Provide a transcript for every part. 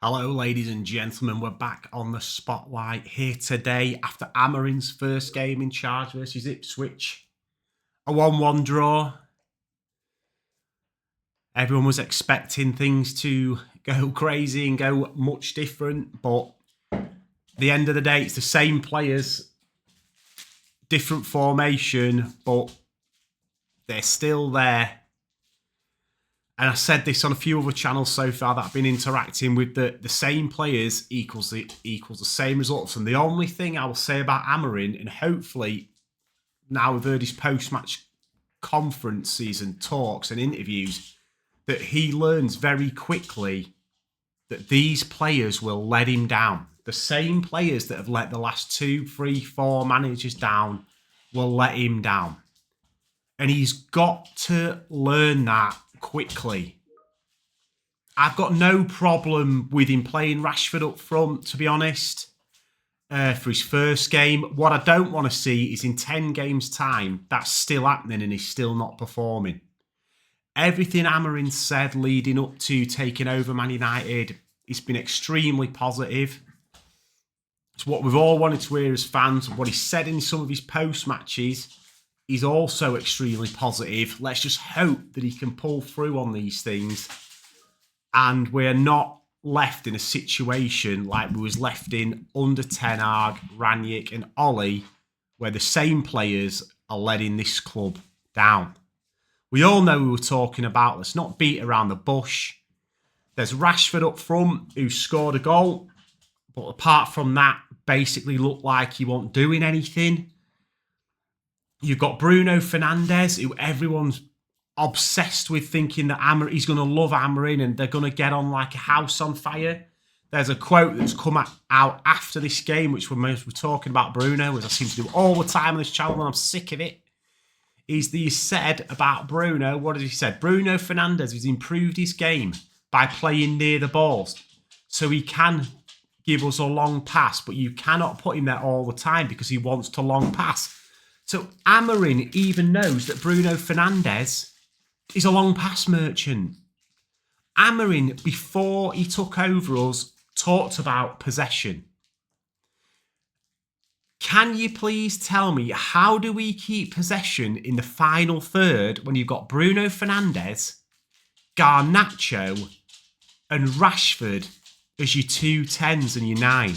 Hello, ladies and gentlemen. We're back on the spotlight here today after Amorim's first game in charge versus Ipswich. A 1-1 draw. Everyone was expecting things to go crazy and go much different, but at the end of the day, it's the same players, different formation, but they're still there. And I said this on a few other channels so far that I've been interacting with, the same players equals the same results. And the only thing I will say about Amorim, and hopefully now we've heard his post-match conferences and talks and interviews, that he learns very quickly that these players will let him down. The same players that have let the last 2, 3, 4 managers down will let him down. And he's got to learn that quickly. I've got no problem with him playing Rashford up front, to be honest, for his first game. What I don't want to see is in 10 games' time, that's still happening and he's still not performing. Everything Amorim said leading up to taking over Man United, it's been extremely positive. It's what we've all wanted to hear as fans. What he said in some of his post-matches is also extremely positive. Let's just hope that he can pull through on these things and we're not left in a situation like we was left in under Ten Hag, Ranić and Ollie, where the same players are letting this club down. We all know who we're talking about. Let's not beat around the bush. There's Rashford up front who scored a goal, but apart from that, basically looked like he wasn't doing anything. You've got Bruno Fernandes, who everyone's obsessed with, thinking that he's going to love Amorim and they're going to get on like a house on fire. There's a quote that's come out after this game, which we're talking about Bruno, as I seem to do all the time on this channel, and I'm sick of it. He said about Bruno, what has he said? Bruno Fernandes has improved his game by playing near the balls. So he can give us a long pass, but you cannot put him there all the time because he wants to long pass. So Amorim even knows that Bruno Fernandes is a long pass merchant. Amorim, before he took over us, talked about possession. Can you please tell me, how do we keep possession in the final third when you've got Bruno Fernandes, Garnacho and Rashford as your 2 10s and your 9?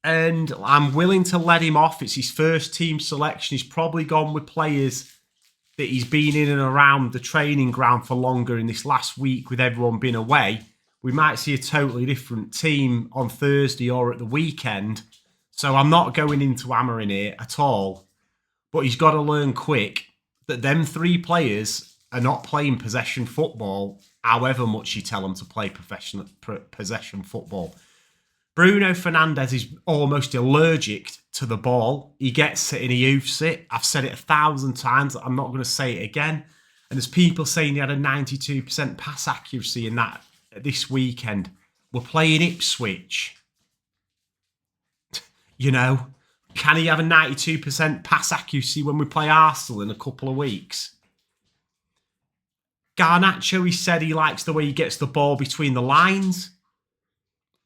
And I'm willing to let him off. It's his first team selection. He's probably gone with players that he's been in and around the training ground for longer in this last week with everyone being away. We might see a totally different team on Thursday or at the weekend. So I'm not going into Amorim here at all. But he's got to learn quick that them 3 players are not playing possession football, however much you tell them to play possession football. Bruno Fernandes is almost allergic to the ball. He gets it and he hoofs it. I've said it 1,000 times. I'm not going to say it again. And there's people saying he had a 92% pass accuracy in that this weekend. We're playing Ipswich. You know, can he have a 92% pass accuracy when we play Arsenal in a couple of weeks? Garnacho, he said he likes the way he gets the ball between the lines.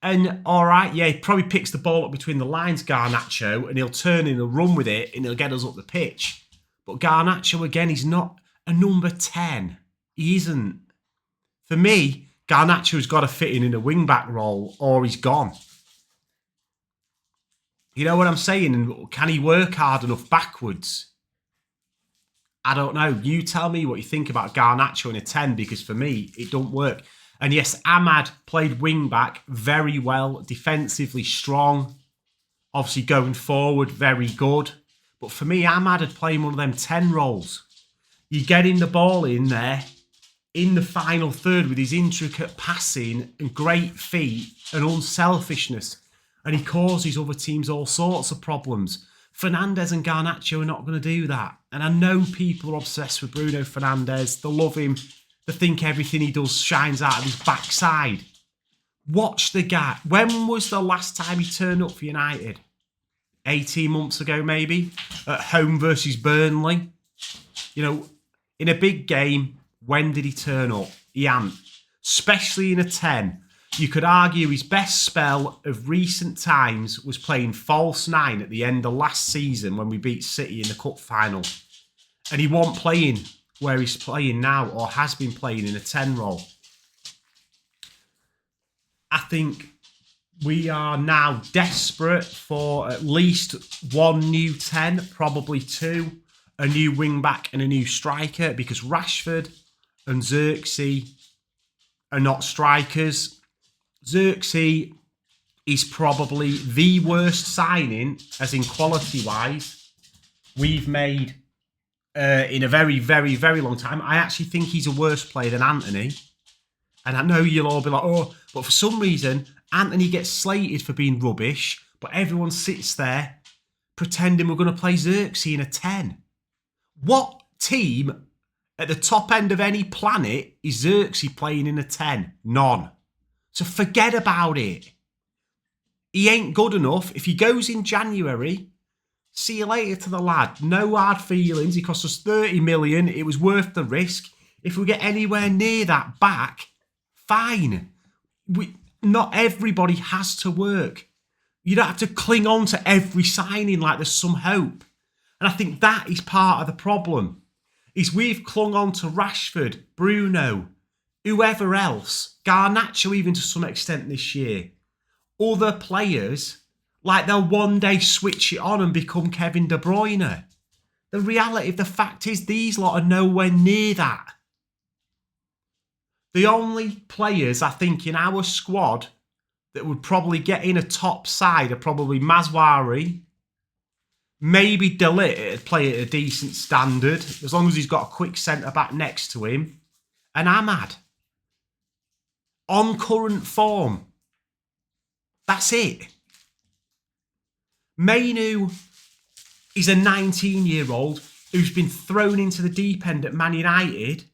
And all right, yeah, he probably picks the ball up between the lines, Garnacho, and he'll turn and he'll run with it and he'll get us up the pitch. But Garnacho, again, he's not a number 10. He isn't. For me, Garnacho's got to fit in a wing-back role or he's gone. You know what I'm saying? And can he work hard enough backwards? I don't know. You tell me what you think about Garnacho in a 10, because for me, it don't work. And yes, Ahmad played wing-back very well, defensively strong. Obviously, going forward, very good. But for me, Ahmad had played one of them 10 roles. You get him the ball in there, in the final third with his intricate passing and great feet and unselfishness. And he causes other teams all sorts of problems. Fernandes and Garnacho are not going to do that. And I know people are obsessed with Bruno Fernandes. They love him. They think everything he does shines out of his backside. Watch the guy. When was the last time he turned up for United? 18 months ago, maybe? At home versus Burnley. You know, in a big game, when did he turn up? He hadn't. especially in a 10. You could argue his best spell of recent times was playing false 9 at the end of last season when we beat City in the cup final. And he wasn't playing where he's playing now, or has been playing in a 10 role. I think we are now desperate for at least one new 10, probably two, a new wing-back and a new striker, because Rashford and Xerxes are not strikers. Xerxes is probably the worst signing, as in quality-wise, we've made in a very, very, very long time. I actually think he's a worse player than Anthony. And I know you'll all be like, oh, but for some reason, Anthony gets slated for being rubbish, but everyone sits there pretending we're going to play Xerxes in a 10. What team at the top end of any planet is Xerxes playing in a 10? None. So forget about it. He ain't good enough. If he goes in January, see you later to the lad. No hard feelings. He cost us 30 million. It was worth the risk. If we get anywhere near that back, fine. Not everybody has to work. You don't have to cling on to every signing like there's some hope. And I think that is part of the problem, is we've clung on to Rashford, Bruno, whoever else, Garnacho even to some extent this year. Other players, like they'll one day switch it on and become Kevin De Bruyne. The reality of the fact is these lot are nowhere near that. The only players I think in our squad that would probably get in a top side are probably Mazwari, maybe De Ligt play at a decent standard, as long as he's got a quick centre-back next to him, and Ahmad. On current form. That's it. Mainu is a 19-year-old who's been thrown into the deep end at Man United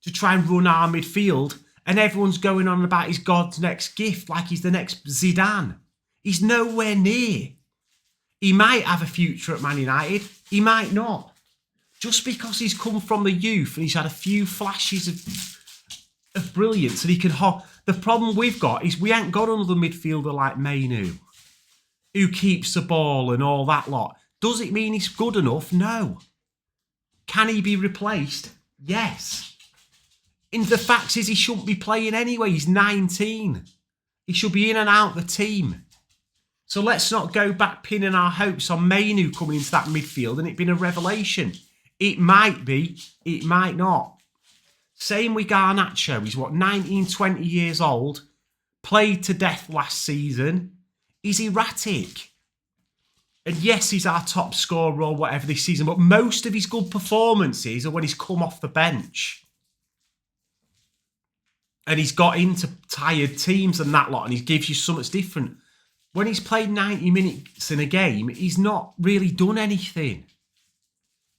to try and run our midfield, and everyone's going on about he's God's next gift, like he's the next Zidane. He's nowhere near. He might have a future at Man United. He might not. Just because he's come from the youth and he's had a few flashes of brilliance and he can... The problem we've got is we ain't got another midfielder like Mainu who keeps the ball and all that lot. Does it mean he's good enough? No. Can he be replaced? Yes. And the fact is he shouldn't be playing anyway. He's 19. He should be in and out the team. So let's not go back pinning our hopes on Mainu coming into that midfield and it being a revelation. It might be, it might not. Same with Garnacho. He's 19, 20 years old. Played to death last season. He's erratic. And yes, he's our top scorer or whatever this season, but most of his good performances are when he's come off the bench. And he's got into tired teams and that lot, and he gives you something different. When he's played 90 minutes in a game, he's not really done anything.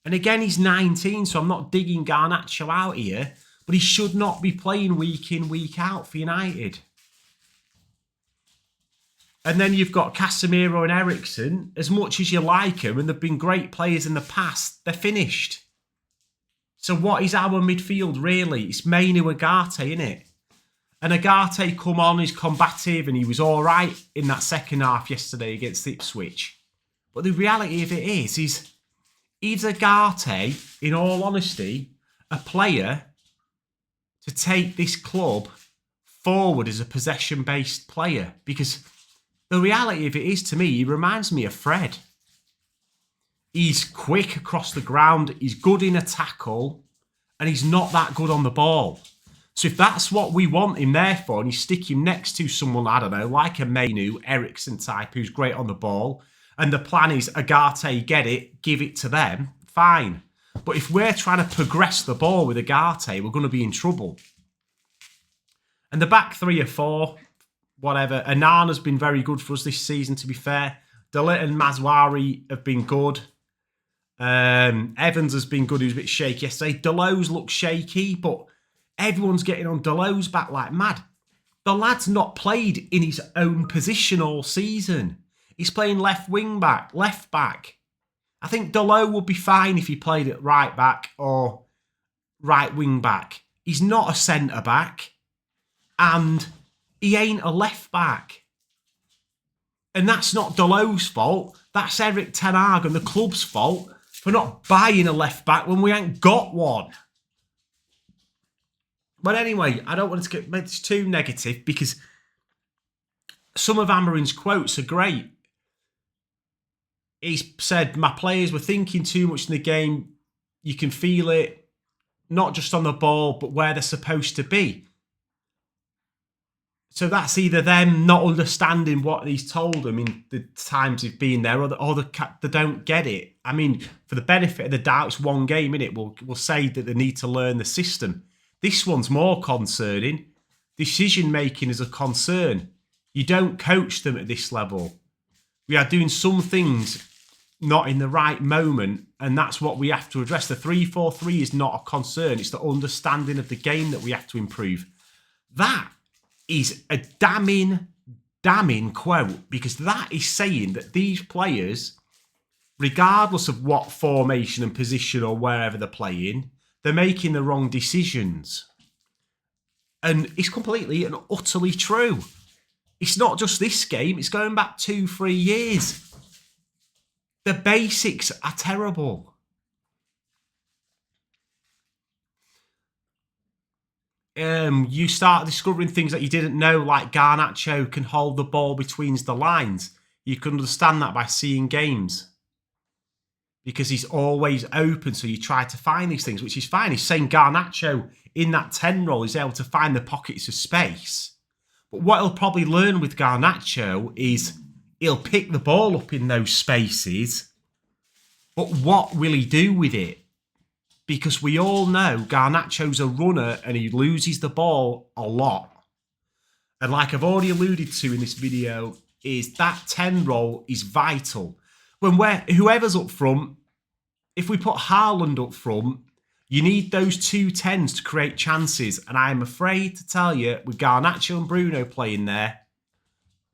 And again, he's 19, so I'm not digging Garnacho out here, but he should not be playing week in, week out for United. And then you've got Casemiro and Eriksen. As much as you like them, and they've been great players in the past, they're finished. So what is our midfield really? It's Mainu Agate, innit? And Agate come on, he's combative, and he was all right in that second half yesterday against Ipswich. But the reality of it is Agate, in all honesty, a player to take this club forward as a possession-based player? Because the reality of it is, to me, he reminds me of Fred. He's quick across the ground, he's good in a tackle, and he's not that good on the ball. So if that's what we want him there for, and you stick him next to someone, I don't know, like a Mainu, Eriksen type, who's great on the ball, and the plan is Agate, get it, give it to them, fine. But if we're trying to progress the ball with Agate, we're going to be in trouble. And the back 3 or 4, whatever. Anana's been very good for us this season, to be fair. De Ligt and Mazwari have been good. Evans has been good, he was a bit shaky yesterday. Delo's looked shaky, but everyone's getting on Delo's back like mad. The lad's not played in his own position all season. He's playing left wing back, left back. I think Delo would be fine if he played at right back or right wing back. He's not a centre back. And he ain't a left back. And that's not Delot's fault. That's Eric Ten Hag and the club's fault for not buying a left back when we ain't got one. But anyway, I don't want to get this too negative because some of Amorim's quotes are great. He said, my players were thinking too much in the game. You can feel it, not just on the ball, but where they're supposed to be. So that's either them not understanding what he's told them in the times they've been there, or they don't get it. I mean, for the benefit of the doubt, it's one game, innit? We'll say that they need to learn the system. This one's more concerning. Decision-making is a concern. You don't coach them at this level. We are doing some things not in the right moment, and that's what we have to address. The 3-4-3 is not a concern. It's the understanding of the game that we have to improve. That is a damning quote, because that is saying that these players, regardless of what formation and position or wherever they're playing, they're making the wrong decisions. And it's completely and utterly true. It's not just this game, it's going back 2-3 years. The basics are terrible. You start discovering things that you didn't know, like Garnacho can hold the ball between the lines. You can understand that by seeing games, because he's always open, so you try to find these things, which is fine. He's saying Garnacho in that 10 role is able to find the pockets of space. But what he'll probably learn with Garnacho is he'll pick the ball up in those spaces, but what will he do with it? Because we all know Garnacho's a runner and he loses the ball a lot. And like I've already alluded to in this video, is that 10 role is vital. Whoever's up front, if we put Haaland up front, you need those 2 10s to create chances. And I'm afraid to tell you, with Garnacho and Bruno playing there,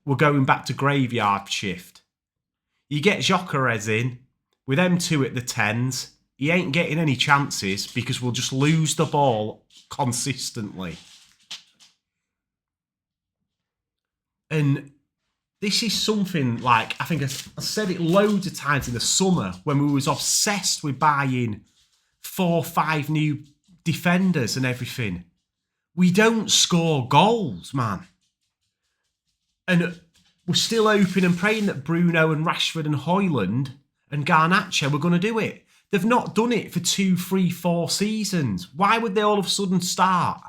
we're going back to graveyard shift. You get Gyökeres in, with them 2 at the 10s, he ain't getting any chances because we'll just lose the ball consistently. And this is something like, I think I said it loads of times in the summer when we was obsessed with buying 4 or 5 new defenders and everything. We don't score goals, man. And we're still hoping and praying that Bruno and Rashford and Højlund and Garnacho were going to do it. They've not done it for 2, 3, 4 seasons. Why would they all of a sudden start?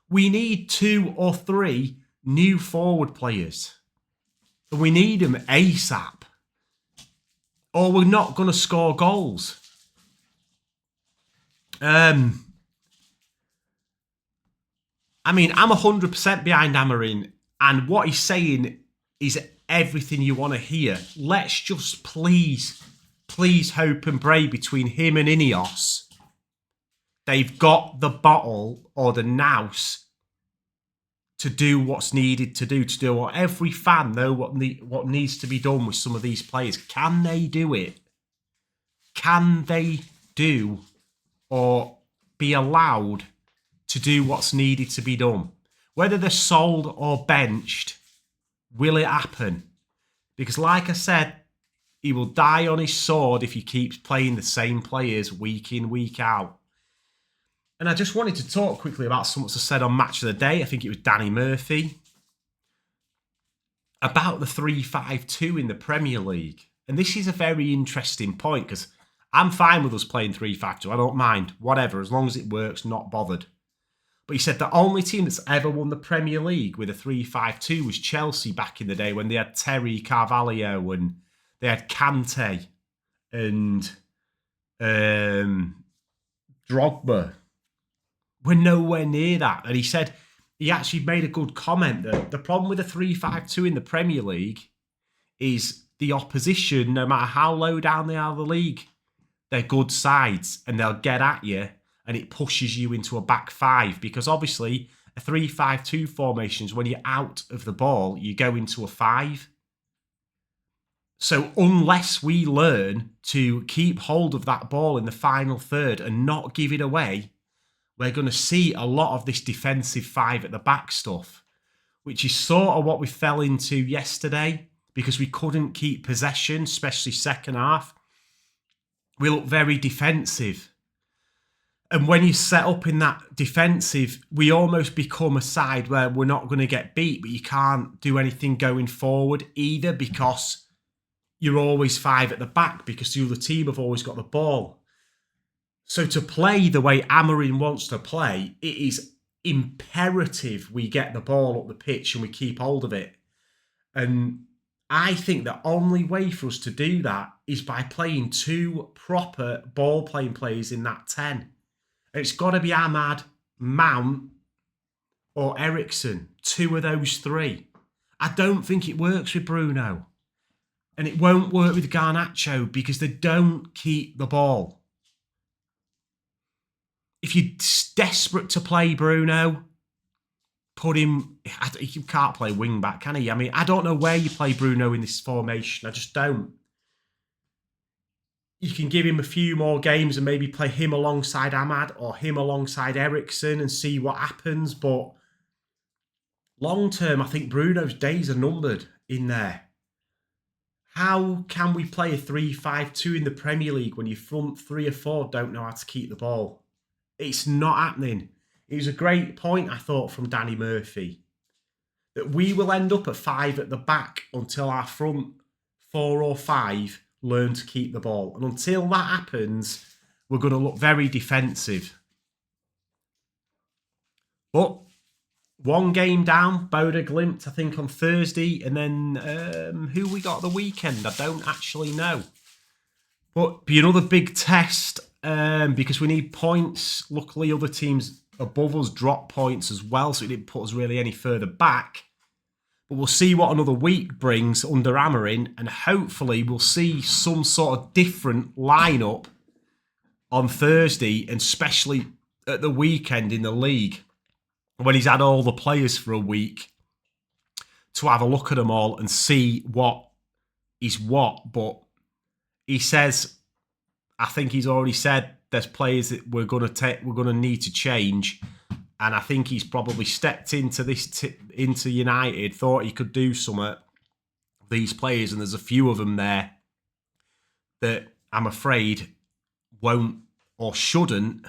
We need 2 or 3 new forward players. And we need them ASAP. Or we're not going to score goals. I mean, I'm 100% behind Amorim, and what he's saying is everything you want to hear. Let's just please hope and pray between him and Ineos, they've got the bottle or the nous to do what's needed to do what every fan know what needs to be done with some of these players. Can they do it? Can they do or be allowed to do what's needed to be done? Whether they're sold or benched, will it happen? Because like I said, he will die on his sword if he keeps playing the same players week in, week out. And I just wanted to talk quickly about something I said on Match of the Day. I think it was Danny Murphy. About the 3-5-2 in the Premier League. And this is a very interesting point, because I'm fine with us playing 3-5-2. I don't mind. Whatever, as long as it works, not bothered. But he said the only team that's ever won the Premier League with a 3-5-2 was Chelsea back in the day, when they had Terry, Carvalho, and they had Kante and Drogba. We're nowhere near that. And he said, he actually made a good comment that the problem with the 3-5-2 in the Premier League is the opposition, no matter how low down they are in the league, they're good sides and they'll get at you, and it pushes you into a back 5, because obviously a 3-5-2 formation is when you're out of the ball, you go into a 5. So unless we learn to keep hold of that ball in the final third and not give it away, we're going to see a lot of this defensive five at the back stuff, which is sort of what we fell into yesterday because we couldn't keep possession, especially second half. We look very defensive. And when you set up in that defensive, we almost become a side where we're not going to get beat, but you can't do anything going forward either because you're always five at the back because the other team have always got the ball. So to play the way Amorim wants to play, it is imperative we get the ball up the pitch and we keep hold of it. And I think the only way for us to do that is by playing two proper ball-playing players in that 10. It's got to be Ahmad, Mount, or Ericsson. Two of those three. I don't think it works with Bruno. And it won't work with Garnacho because they don't keep the ball. If you're desperate to play Bruno, put him... You can't play wing-back, can he? I mean, I don't know where you play Bruno in this formation. I just don't. You can give him a few more games and maybe play him alongside Ahmad or him alongside Ericsson and see what happens. But long-term, I think Bruno's days are numbered in there. How can we play a 3-5-2 in the Premier League when your front three or four don't know how to keep the ball? It's not happening. It was a great point, I thought, from Danny Murphy. That we will end up at five at the back until our front four or five learn to keep the ball. And until that happens, we're going to look very defensive. But one game down, Bodo Glimt, I think, on Thursday. And then who we got at the weekend, I don't actually know. But be another big test because we need points. Luckily, other teams above us drop points as well, so it didn't put us really any further back. But we'll see what another week brings under Amorim, and hopefully we'll see some sort of different lineup on Thursday, and especially at the weekend in the league, when he's had all the players for a week, to have a look at them all and see what is what. But he says, I think he's already said there's players that we're going to need to change. And I think he's probably stepped into into United, thought he could do something. These players, and there's a few of them there that I'm afraid won't or shouldn't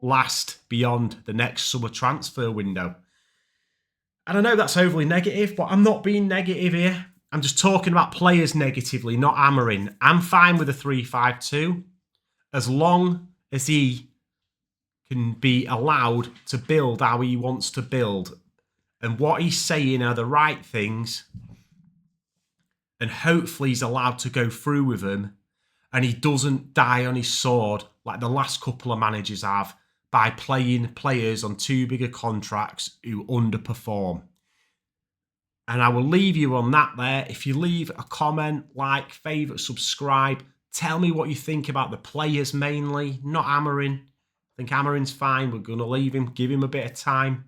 last beyond the next summer transfer window. And I know that's overly negative, but I'm not being negative here. I'm just talking about players negatively, not Amorim. I'm fine with a 3-5-2 as long as he can be allowed to build how he wants to build. And what he's saying are the right things. And hopefully he's allowed to go through with them. And he doesn't die on his sword like the last couple of managers have by playing players on too big a contracts who underperform. And I will leave you on that there. If you leave a comment, like, favourite, subscribe, tell me what you think about the players mainly, not Amorim. I think Amorim's fine. We're going to leave him, give him a bit of time.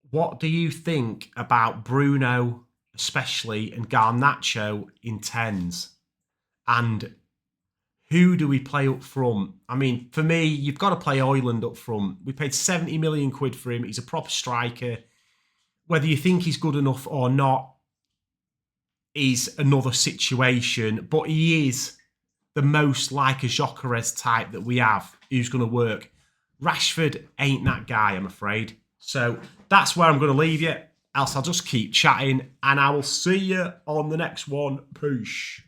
What do you think about Bruno, especially, and Garnacho in 10s? And who do we play up front? I mean, for me, you've got to play Højlund up front. We paid 70 million quid for him. He's a proper striker. Whether you think he's good enough or not is another situation. But he is the most like a Gyökeres type that we have who's going to work. Rashford ain't that guy, I'm afraid. So that's where I'm going to leave you. Else I'll just keep chatting. And I will see you on the next one. Peace.